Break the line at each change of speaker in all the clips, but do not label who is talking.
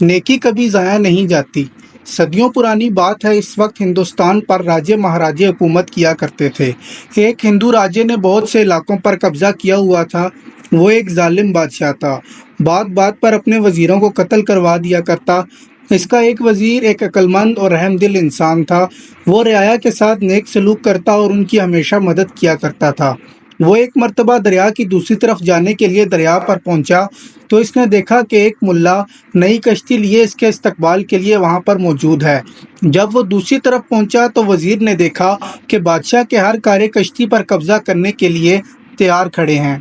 نیکی کبھی ضائع نہیں جاتی۔ صدیوں پرانی بات ہے، اس وقت ہندوستان پر راجے مہاراجے حکومت کیا کرتے تھے۔ ایک ہندو راجے نے بہت سے علاقوں پر قبضہ کیا ہوا تھا۔ وہ ایک ظالم بادشاہ تھا، بات بات پر اپنے وزیروں کو قتل کروا دیا کرتا۔ اس کا ایک وزیر ایک عقلمند اور رحم دل انسان تھا۔ وہ رعایا کے ساتھ نیک سلوک کرتا اور ان کی ہمیشہ مدد کیا کرتا تھا۔ وہ ایک مرتبہ دریا کی دوسری طرف جانے کے لیے دریا پر پہنچا تو اس نے دیکھا کہ ایک ملا نئی کشتی لیے اس کے استقبال کے لیے وہاں پر موجود ہے۔ جب وہ دوسری طرف پہنچا تو وزیر نے دیکھا کہ بادشاہ کے ہر کارے کشتی پر قبضہ کرنے کے لیے تیار کھڑے ہیں۔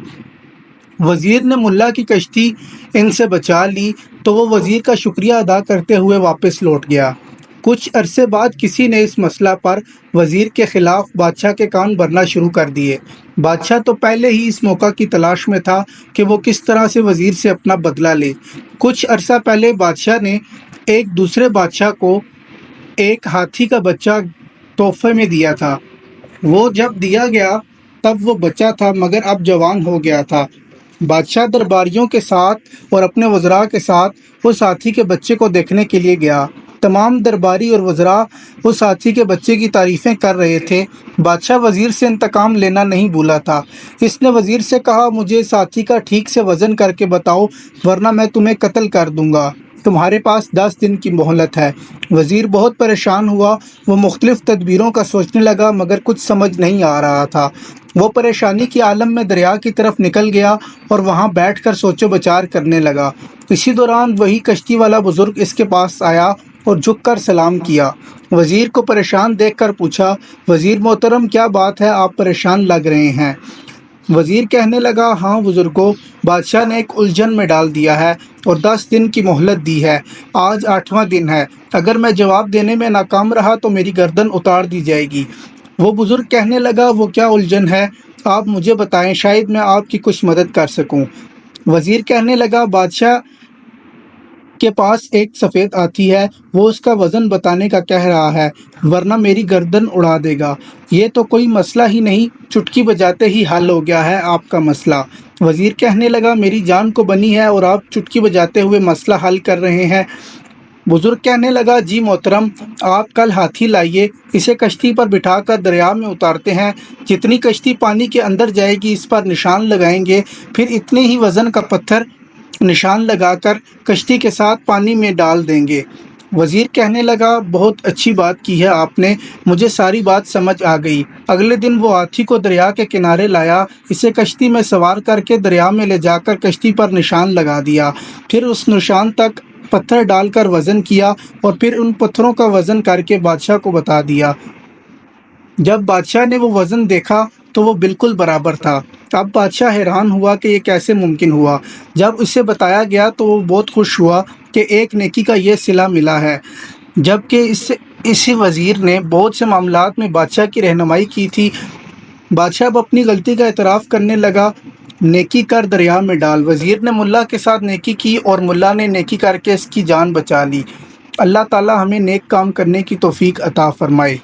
وزیر نے ملا کی کشتی ان سے بچا لی تو وہ وزیر کا شکریہ ادا کرتے ہوئے واپس لوٹ گیا۔ کچھ عرصے بعد کسی نے اس مسئلہ پر وزیر کے خلاف بادشاہ کے کان بھرنا شروع کر دیے۔ بادشاہ تو پہلے ہی اس موقع کی تلاش میں تھا کہ وہ کس طرح سے وزیر سے اپنا بدلہ لے۔ کچھ عرصہ پہلے بادشاہ نے ایک دوسرے بادشاہ کو ایک ہاتھی کا بچہ تحفے میں دیا تھا۔ وہ جب دیا گیا تب وہ بچہ تھا مگر اب جوان ہو گیا تھا۔ بادشاہ درباریوں کے ساتھ اور اپنے وزراء کے ساتھ اس ہاتھی کے بچے کو دیکھنے کے لیے گیا۔ تمام درباری اور وزراء اس ہاتھی کے بچے کی تعریفیں کر رہے تھے۔ بادشاہ وزیر سے انتقام لینا نہیں بھولا تھا۔ اس نے وزیر سے کہا، مجھے اس ہاتھی کا ٹھیک سے وزن کر کے بتاؤ ورنہ میں تمہیں قتل کر دوں گا۔ تمہارے پاس 10 دن کی مہلت ہے۔ وزیر بہت پریشان ہوا۔ وہ مختلف تدبیروں کا سوچنے لگا مگر کچھ سمجھ نہیں آ رہا تھا۔ وہ پریشانی کے عالم میں دریا کی طرف نکل گیا اور وہاں بیٹھ کر سوچ و بچار کرنے لگا۔ اسی دوران وہی کشتی والا بزرگ اس کے پاس آیا اور جھک کر سلام کیا۔ وزیر کو پریشان دیکھ کر پوچھا، وزیر محترم کیا بات ہے، آپ پریشان لگ رہے ہیں؟ وزیر کہنے لگا، ہاں بزرگوں، بادشاہ نے ایک الجھن میں ڈال دیا ہے اور 10 دن کی مہلت دی ہے۔ آج 8واں دن ہے۔ اگر میں جواب دینے میں ناکام رہا تو میری گردن اتار دی جائے گی۔ وہ بزرگ کہنے لگا، وہ کیا الجھن ہے، آپ مجھے بتائیں، شاید میں آپ کی کچھ مدد کر سکوں۔ وزیر کہنے لگا، بادشاہ کے پاس ایک سفید ہاتھی ہے، وہ اس کا وزن بتانے کا کہہ رہا ہے ورنہ میری گردن اڑا دے گا۔ یہ تو کوئی مسئلہ ہی نہیں، چٹکی بجاتے ہی حل ہو گیا ہے آپ کا مسئلہ۔ وزیر کہنے لگا، میری جان کو بنی ہے اور آپ چٹکی بجاتے ہوئے مسئلہ حل کر رہے ہیں۔ بزرگ کہنے لگا، جی محترم، آپ کل ہاتھی لائیے، اسے کشتی پر بٹھا کر دریا میں اتارتے ہیں، جتنی کشتی پانی کے اندر جائے گی اس پر نشان لگائیں گے، پھر اتنے ہی وزن کا پتھر نشان لگا کر کشتی کے ساتھ پانی میں ڈال دیں گے۔ وزیر کہنے لگا، بہت اچھی بات کی ہے آپ نے، مجھے ساری بات سمجھ آ گئی۔ اگلے دن وہ ہاتھی کو دریا کے کنارے لایا، اسے کشتی میں سوار کر کے دریا میں لے جا کر کشتی پر نشان لگا دیا، پھر اس نشان تک پتھر ڈال کر وزن کیا اور پھر ان پتھروں کا وزن کر کے بادشاہ کو بتا دیا۔ جب بادشاہ نے وہ وزن دیکھا تو وہ بالکل برابر تھا۔ اب بادشاہ حیران ہوا کہ یہ کیسے ممکن ہوا۔ جب اسے بتایا گیا تو وہ بہت خوش ہوا کہ ایک نیکی کا یہ صلہ ملا ہے، جبکہ اسی وزیر نے بہت سے معاملات میں بادشاہ کی رہنمائی کی تھی۔ بادشاہ اب اپنی غلطی کا اعتراف کرنے لگا، نیکی کر دریا میں ڈال۔ وزیر نے ملا کے ساتھ نیکی کی اور ملا نے نیکی کر کے اس کی جان بچا لی۔ اللہ تعالی ہمیں نیک کام کرنے کی توفیق عطا فرمائے۔